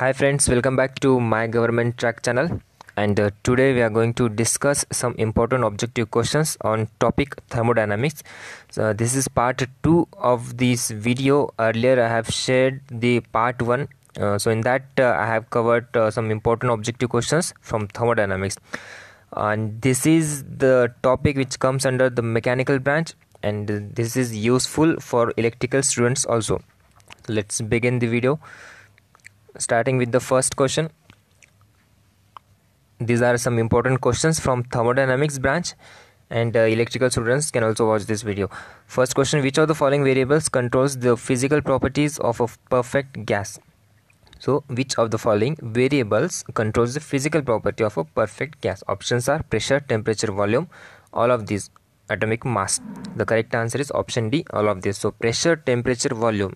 Hi friends, welcome back to Mygovtrack channel, and today we are going to discuss some important objective questions on topic thermodynamics. So this is part 2 of this video. Earlier I have shared the part 1. So in that I have covered some important objective questions from thermodynamics, and this is the topic which comes under the mechanical branch, and this is useful for electrical students also. Let's begin the video. Starting with the first question. These are some important questions from thermodynamics branch, and electrical students can also watch this video. First question: which of the following variables controls the physical properties of a perfect gas? So which of the following variables controls the physical property of a perfect gas? Options are pressure, temperature, volume, all of these, atomic mass. The correct answer is option D, all of this. So pressure, temperature, volume.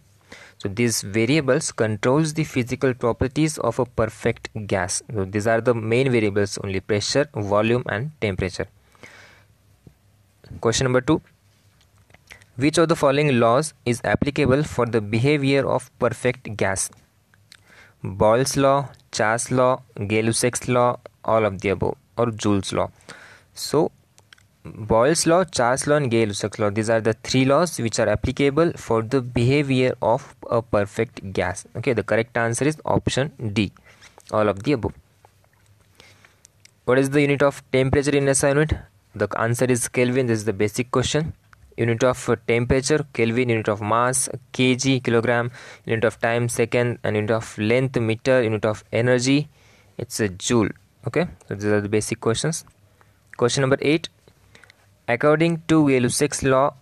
So these variables controls the physical properties of a perfect gas. So these are the main variables only: pressure, volume and temperature. Question number 2. Which of the following laws is applicable for the behavior of perfect gas? Boyle's law, Char's law, Gay-Lussac's law, all of the above, or Joule's law. So Boyle's law, Char's law and Gay-Lussac's law, these are the three laws which are applicable for the behavior of a perfect gas. Okay, the correct answer is option D, all of the above. What is the unit of temperature in SI unit? The answer is Kelvin. This is the basic question. Unit of temperature, Kelvin. Unit of mass, kg, kilogram. Unit of time, second. And unit of length, meter. Unit of energy, it's a joule. Okay, so these are the basic questions. Question number 8. According to Gay-Lussac's law,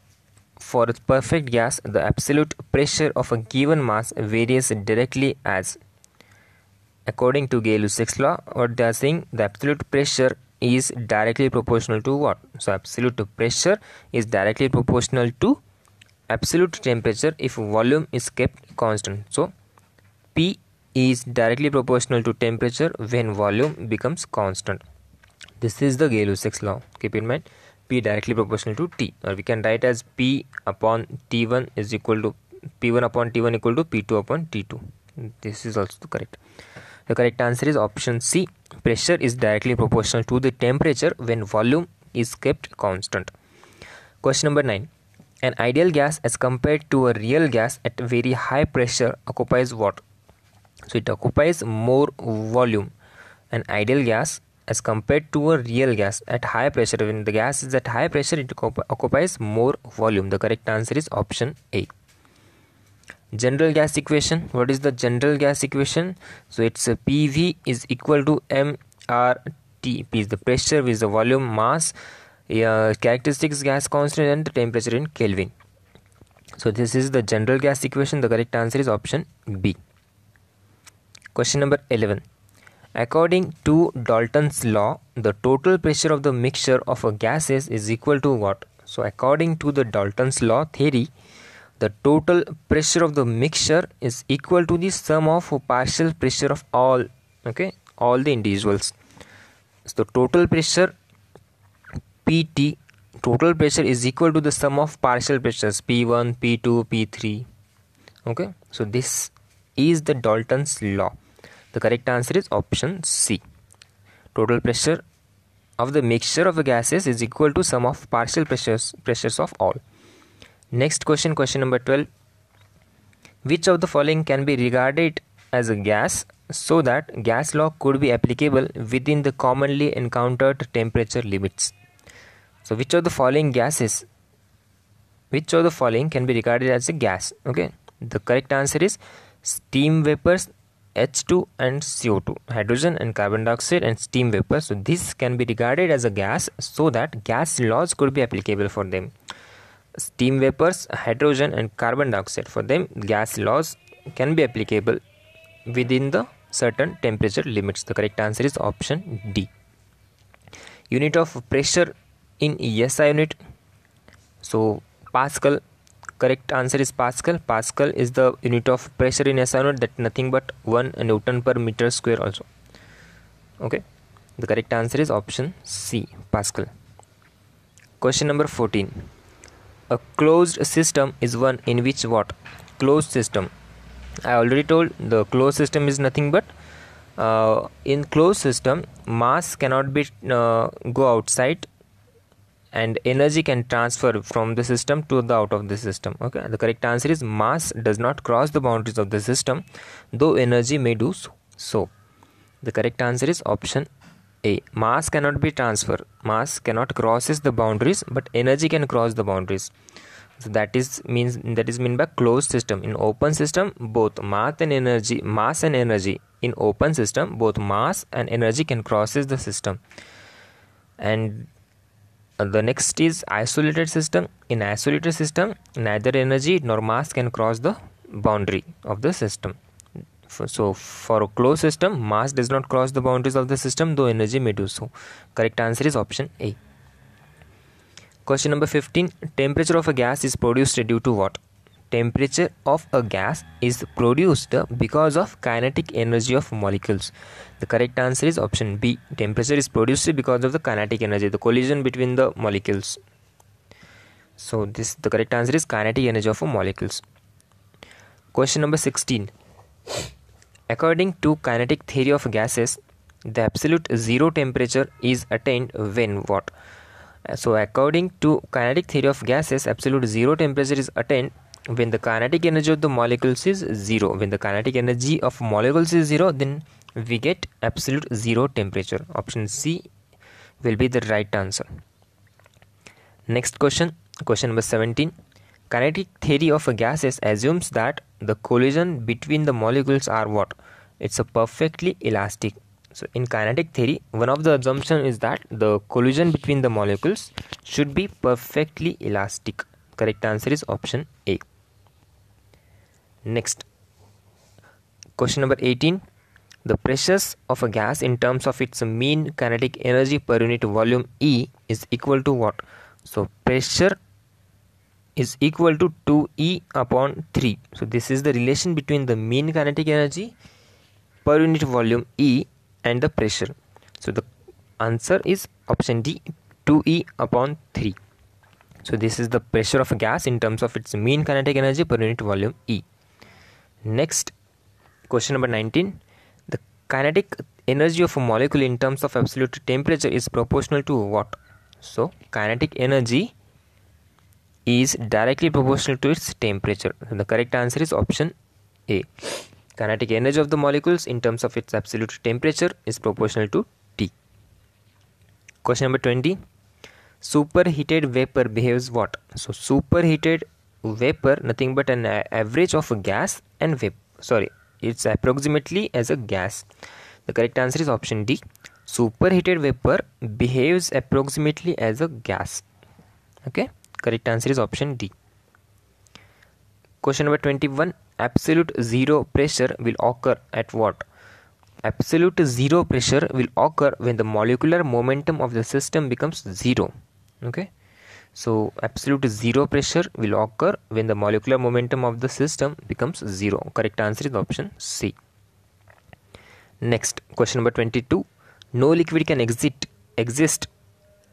for a perfect gas, the absolute pressure of a given mass varies directly as. According to Gay-Lussac's law, what they are saying, the absolute pressure is directly proportional to what? So absolute pressure is directly proportional to absolute temperature if volume is kept constant. So P is directly proportional to temperature when volume becomes constant. This is the Gay-Lussac's law. Keep in mind, P directly proportional to T, or we can write as P upon T1 is equal to P1 upon T1 equal to P2 upon T2. This is also correct. The correct answer is option C. Pressure is directly proportional to the temperature when volume is kept constant. Question number 9. An ideal gas as compared to a real gas at very high pressure occupies what? So it occupies more volume. An ideal gas as compared to a real gas at high pressure, when the gas is at high pressure, it occupies more volume. The correct answer is option A. General gas equation. What is the general gas equation? So it's a PV is equal to mRT. P is the pressure, V is the volume, mass, characteristics gas constant, and the temperature in Kelvin. So this is the general gas equation. The correct answer is option B. Question number 11. According to Dalton's law, the total pressure of the mixture of a gases is equal to what? So according to the Dalton's law theory, the total pressure of the mixture is equal to the sum of partial pressure of all the individuals. So total pressure PT, total pressure is equal to the sum of partial pressures P1, P2, P3. Okay, so this is the Dalton's law. The correct answer is option C. Total pressure of the mixture of the gases is equal to sum of partial pressures of all. Next question, question number 12. Which of the following can be regarded as a gas so that gas law could be applicable within the commonly encountered temperature limits? So which of the following gases, which of the following can be regarded as a gas? Okay, the correct answer is steam vapors, H2 and CO2, hydrogen and carbon dioxide and steam vapor. So this can be regarded as a gas so that gas laws could be applicable for them. Steam vapors, hydrogen and carbon dioxide, for them gas laws can be applicable within the certain temperature limits. The correct answer is option D. Unit of pressure in SI unit. So Pascal. Correct answer is Pascal. Pascal is the unit of pressure in SI unit, that nothing but 1 Newton per meter square also. Okay, the correct answer is option C, Pascal. Question number 14. A closed system is one in which what? Closed system I already told the closed system is nothing but in closed system mass cannot be go outside and energy can transfer from the system to the out of the system. Okay, the correct answer is mass does not cross the boundaries of the system, though energy may do so. The correct answer is option A. Mass cannot be transferred. Mass cannot crosses the boundaries, but energy can cross the boundaries. So that is mean by closed system. In open system, both mass and energy. In open system, both mass and energy can crosses the system. And the next is isolated system. In isolated system, neither energy nor mass can cross the boundary of the system. So for a closed system, mass does not cross the boundaries of the system, though energy may do so. Correct answer is option A. Question number 15. Temperature of a gas is produced due to what? Temperature of a gas is produced because of kinetic energy of molecules. The correct answer is option B. Temperature is produced because of the kinetic energy, the collision between the molecules. So the correct answer is kinetic energy of molecules. Question number 16. According to kinetic theory of gases, the absolute zero temperature is attained when what? So according to kinetic theory of gases, absolute zero temperature is attained when the kinetic energy of the molecules is zero. When the kinetic energy of molecules is zero, then we get absolute zero temperature. Option C will be the right answer. Next question, question number 17. Kinetic theory of gases assumes that the collision between the molecules are what? It's a perfectly elastic. So in kinetic theory, one of the assumptions is that the collision between the molecules should be perfectly elastic. Correct answer is option A. Next, question number 18. The pressures of a gas in terms of its mean kinetic energy per unit volume E is equal to what? So pressure is equal to 2E upon 3. So this is the relation between the mean kinetic energy per unit volume E and the pressure. So the answer is option D, 2E upon 3. So this is the pressure of a gas in terms of its mean kinetic energy per unit volume E. Next, question number 19. The kinetic energy of a molecule in terms of absolute temperature is proportional to what? So kinetic energy is directly proportional to its temperature. So the correct answer is option A. Kinetic energy of the molecules in terms of its absolute temperature is proportional to T. Question number 20. Superheated vapor behaves what? So superheated vapor nothing but an average of a gas and vapor. It's approximately as a gas. The correct answer is option D. Superheated vapor behaves approximately as a gas. Okay. Correct answer is option D. Question number 21. Absolute zero pressure will occur at what? Absolute zero pressure will occur when the molecular momentum of the system becomes zero. Okay. So absolute zero pressure will occur when the molecular momentum of the system becomes zero. Correct answer is option C. Next, question number 22. No liquid can exist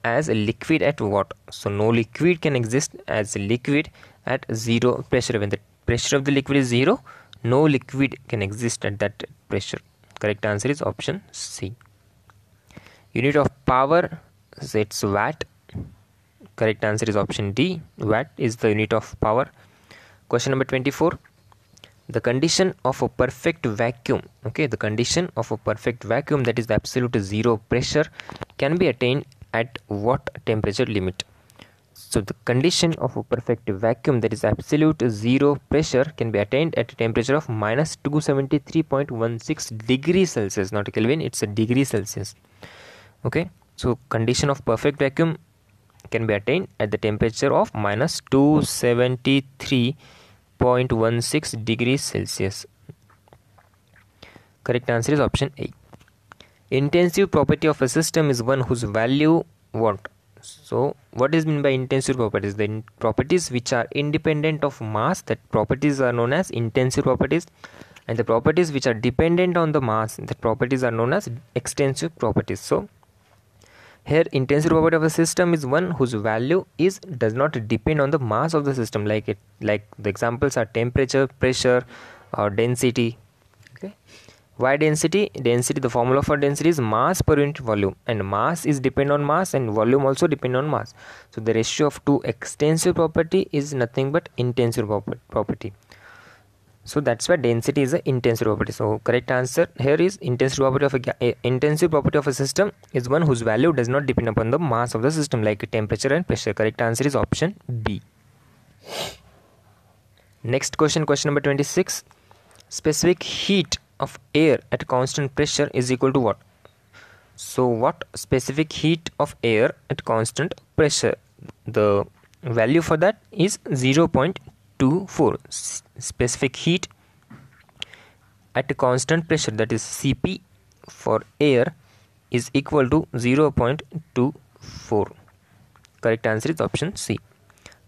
as a liquid at what? So no liquid can exist as a liquid at zero pressure. When the pressure of the liquid is zero, no liquid can exist at that pressure. Correct answer is option C. Unit of power, so it's watt. Correct answer is option D. Watt is the unit of power. Question number 24. The condition of a perfect vacuum, okay, the condition of a perfect vacuum, that is the absolute zero pressure, can be attained at what temperature limit? So the condition of a perfect vacuum, that is absolute zero pressure, can be attained at a temperature of minus 273.16 degrees Celsius, not Kelvin, it's a degree Celsius. Okay, so condition of perfect vacuum can be attained at the temperature of minus 273.16 degrees Celsius. Correct answer is option A. Intensive property of a system is one whose value what? So what is meant by intensive properties? The properties which are independent of mass, that properties are known as intensive properties, and the properties which are dependent on the mass, that properties are known as extensive properties. So here intensive property of a system is one whose value does not depend on the mass of the system, like the examples are temperature, pressure, or density. Okay, why density? Density, the formula for density is mass per unit volume, and mass is depend on mass and volume also depend on mass. So the ratio of two extensive property is nothing but intensive property. So that's why density is an intensive property. So correct answer here is intensive property of intensive property of a system is one whose value does not depend upon the mass of the system, like temperature and pressure. Correct answer is option B. Next question, question number 26. Specific heat of air at constant pressure is equal to what? So what specific heat of air at constant pressure? The value for that is 0.24. Specific heat at a constant pressure, that is Cp for air, is equal to 0.24. Correct answer is option C.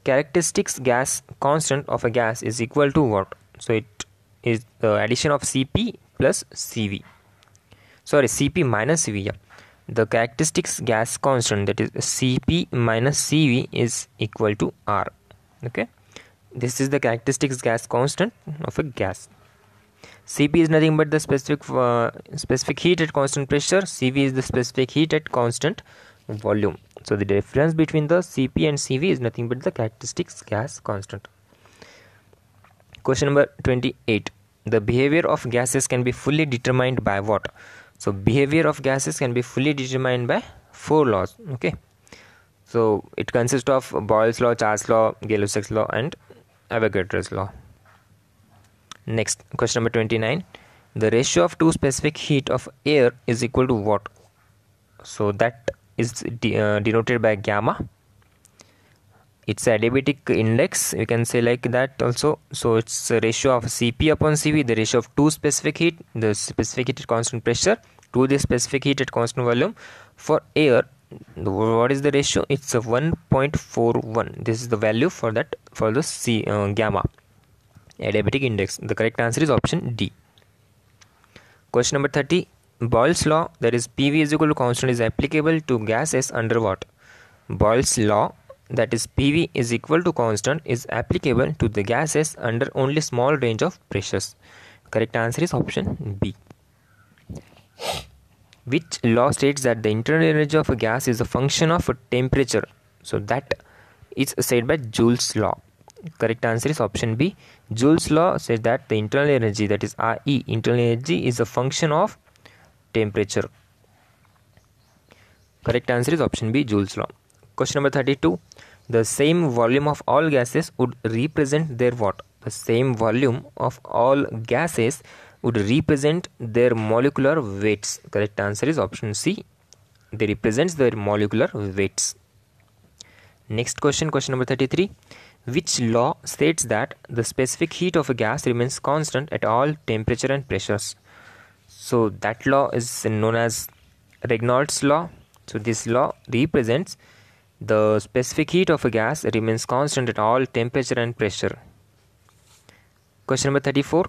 Characteristics gas constant of a gas is equal to what? So it is the addition of Cp plus Cv. Sorry, Cp minus Cv. Yeah. The characteristics gas constant, that is Cp minus Cv, is equal to R. Okay, this is the characteristics gas constant of a gas. Cp is nothing but the specific heat at constant pressure. Cv is the specific heat at constant volume. So the difference between the Cp and Cv is nothing but the characteristics gas constant. Question number 28. The behavior of gases can be fully determined by what? So behavior of gases can be fully determined by 4 laws. Okay, so it consists of Boyle's law, Charles' law, Gay-Lussac's law, and Avogadro's law. Next, question number 29. The ratio of two specific heat of air is equal to what? So that is denoted by gamma. It's a adiabatic index, you can say like that also. So it's a ratio of Cp upon Cv, the ratio of two specific heat, the specific heat at constant pressure, to the specific heat at constant volume. For air, what is the ratio? It's a 1.41. This is the value for that, for the gamma adiabatic index. The correct answer is option D. Question number 30. Boyle's law, that is PV is equal to constant, is applicable to gases under what? Boyle's law, that is PV is equal to constant, is applicable to the gases under only small range of pressures. Correct answer is option B. Which law states that the internal energy of a gas is a function of a temperature? So that is said by Joule's law. Correct answer is option B. Joule's law says that the internal energy, that is RE, internal energy, is a function of temperature. Correct answer is option B, Joule's law. Question number 32. The same volume of all gases would represent their what? The same volume of all gases would represent their molecular weights. Correct answer is option C. They represents their molecular weights. Next question, question number 33. Which law states that the specific heat of a gas remains constant at all temperature and pressures? So that law is known as Reynolds law. So this law represents the specific heat of a gas remains constant at all temperature and pressure. Question number 34.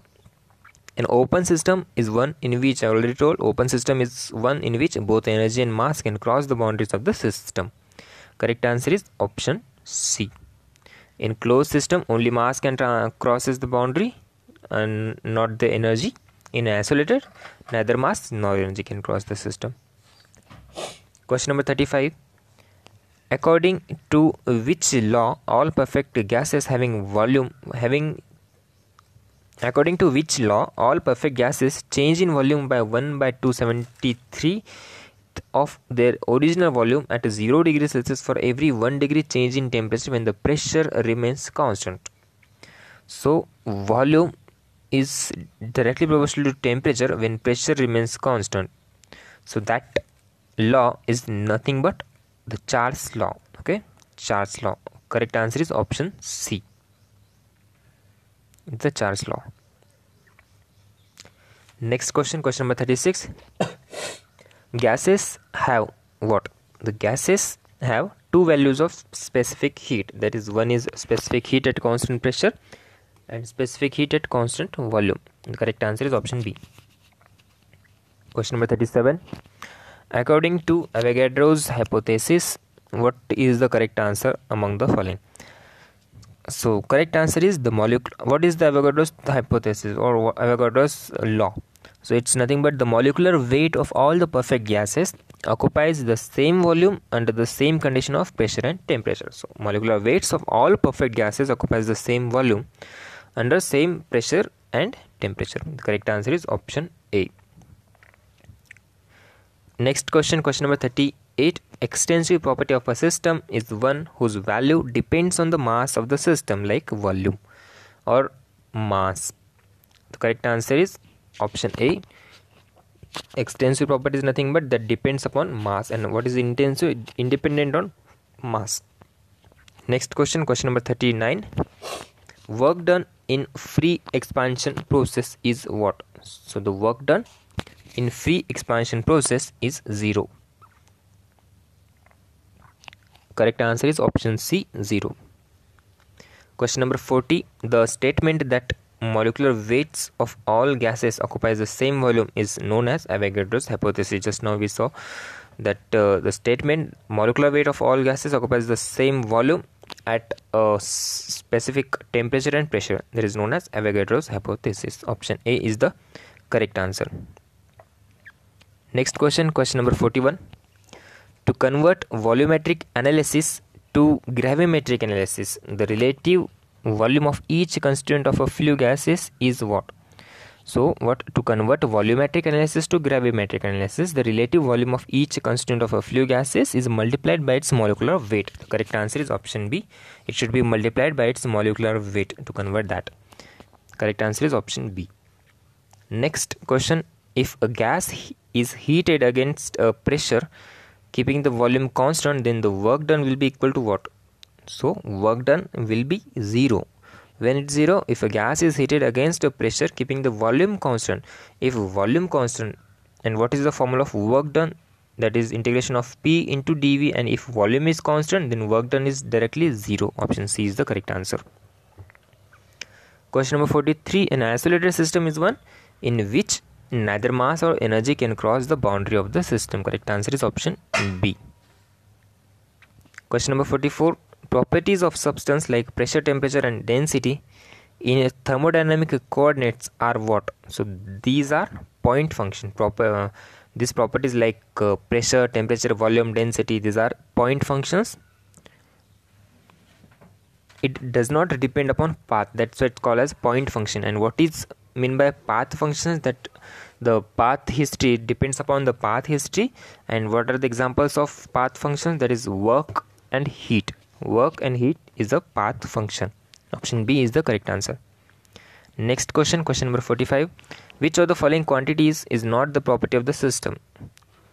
An open system is one in which, I already told, open system is one in which both energy and mass can cross the boundaries of the system. Correct answer is option C. In closed system, only mass can crosses the boundary and not the energy. In isolated, neither mass nor energy can cross the system. Question number 35. According to which law all perfect gases According to which law all perfect gases change in volume by 1/273 of their original volume at 0 degrees Celsius for every 1 degree change in temperature when the pressure remains constant? So volume is directly proportional to temperature when pressure remains constant. So that law is nothing but the Charles law. Okay, Charles law. Correct answer is option C. The Charles law. Next question, question number 36. Gases have what? The gases have two values of specific heat. That is, one is specific heat at constant pressure and specific heat at constant volume. The correct answer is option B. Question number 37. According to Avogadro's hypothesis, what is the correct answer among the following? So correct answer is the molecular. What is the Avogadro's hypothesis or Avogadro's law? So it's nothing but the molecular weight of all the perfect gases occupies the same volume under the same condition of pressure and temperature. So molecular weights of all perfect gases occupies the same volume under same pressure and temperature. The correct answer is option A. Next question, question number 38. Extensive property of a system is one whose value depends on the mass of the system, like volume or mass. The correct answer is option A. Extensive property is nothing but that depends upon mass. And what is intensive? Independent on mass. Next question, question number 39. Work done in free expansion process is what? So the work done in free expansion process is 0. Correct answer is option C, 0. Question number 40. The statement that molecular weights of all gases occupies the same volume is known as Avogadro's hypothesis. Just now we saw that the statement molecular weight of all gases occupies the same volume at a specific temperature and pressure. That is known as Avogadro's hypothesis. Option A is the correct answer. Next question, question number 41. To convert volumetric analysis to gravimetric analysis, the relative volume of each constituent of a flue gases is what? So what, to convert volumetric analysis to gravimetric analysis, the relative volume of each constituent of a flue gases is multiplied by its molecular weight. The correct answer is option B. It should be multiplied by its molecular weight to convert that. Correct answer is option B. Next question. If a gas is heated against a pressure keeping the volume constant, then the work done will be equal to what? So work done will be 0. When it's 0, if a gas is heated against a pressure keeping the volume constant, if volume constant, and what is the formula of work done? That is integration of P into dV, and if volume is constant, then work done is directly 0. Option C is the correct answer. Question number 43. An isolated system is one in which neither mass or energy can cross the boundary of the system. Correct answer is option B. Question number 44. Properties of substance like pressure, temperature and density in thermodynamic coordinates are what? So these are point function. These properties like pressure, temperature, volume, density, these are point functions. It does not depend upon path. That's what it's called as point function. And what is mean by path functions? That the path history depends upon the path history. And what are the examples of path functions? That is work and heat. Work and heat is a path function. Option B is the correct answer. Next question, question number 45. Which of the following quantities is not the property of the system?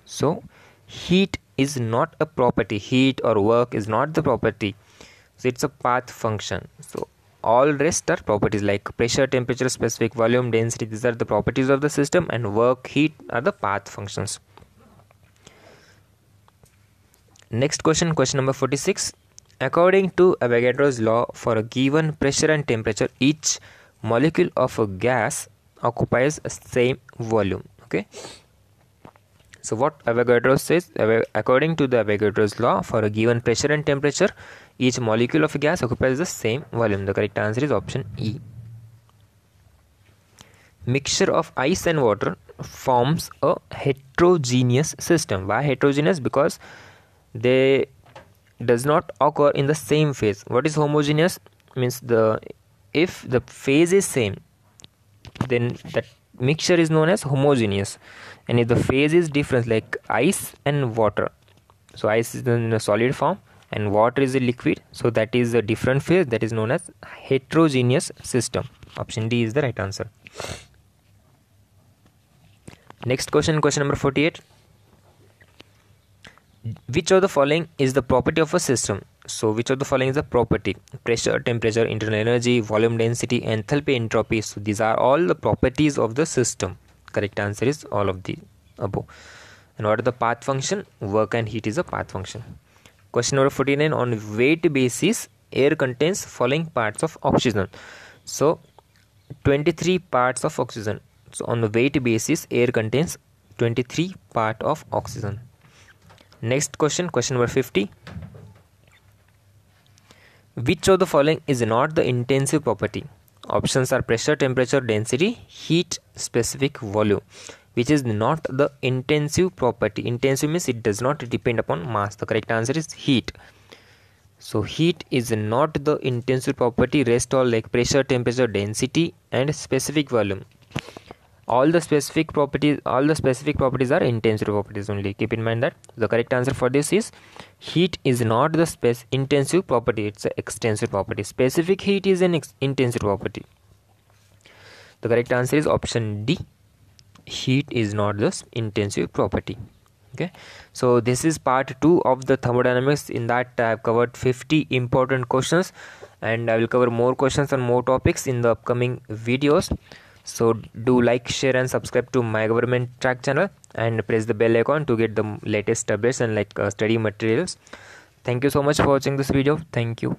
So heat is not a property. Heat or work is not the property. So it's a path function. So all rest are properties like pressure, temperature, specific volume, density. These are the properties of the system, and work, heat are the path functions. Next question, question number 46. According to Avogadro's law, for a given pressure and temperature, each molecule of a gas occupies the same volume. Okay. So what Avogadro says, according to the Avogadro's law, for a given pressure and temperature, each molecule of a gas occupies the same volume. The correct answer is option E. Mixture of ice and water forms a heterogeneous system. Why heterogeneous? Because they does not occur in the same phase. What is homogeneous? Means if the phase is same, then that mixture is known as homogeneous. And if the phase is different, like ice and water, so ice is in a solid form and water is a liquid, so that is a different phase, that is known as heterogeneous system. Option D is the right answer. Next question, question number 48. Which of the following is the property of a system? So which of the following is the property? Pressure, temperature, internal energy, volume, density, enthalpy, entropy. So these are all the properties of the system. Correct answer is all of the above. And what are the path function? Work and heat is a path function. Question number 49. On weight basis, air contains following parts of oxygen. So 23 parts of oxygen. So on the weight basis, air contains 23 part of oxygen. Next question, question number 50. Which of the following is not the intensive property? Options are pressure, temperature, density, heat, specific volume. Which is not the intensive property? Intensive means it does not depend upon mass. The correct answer is heat. So heat is not the intensive property. Rest all like pressure, temperature, density and specific volume. All the specific properties are intensive properties only. Keep in mind that the correct answer for this is heat is not the intensive property, it's an extensive property. Specific heat is an intensive property. The correct answer is option D. Heat is not the intensive property. Okay, so this is part 2 of the thermodynamics. In that I have covered 50 important questions, and I will cover more questions on more topics in the upcoming videos. So do like, share and subscribe to my Gravimetric channel and press the bell icon to get the latest updates and study materials. Thank you so much for watching this video. Thank you.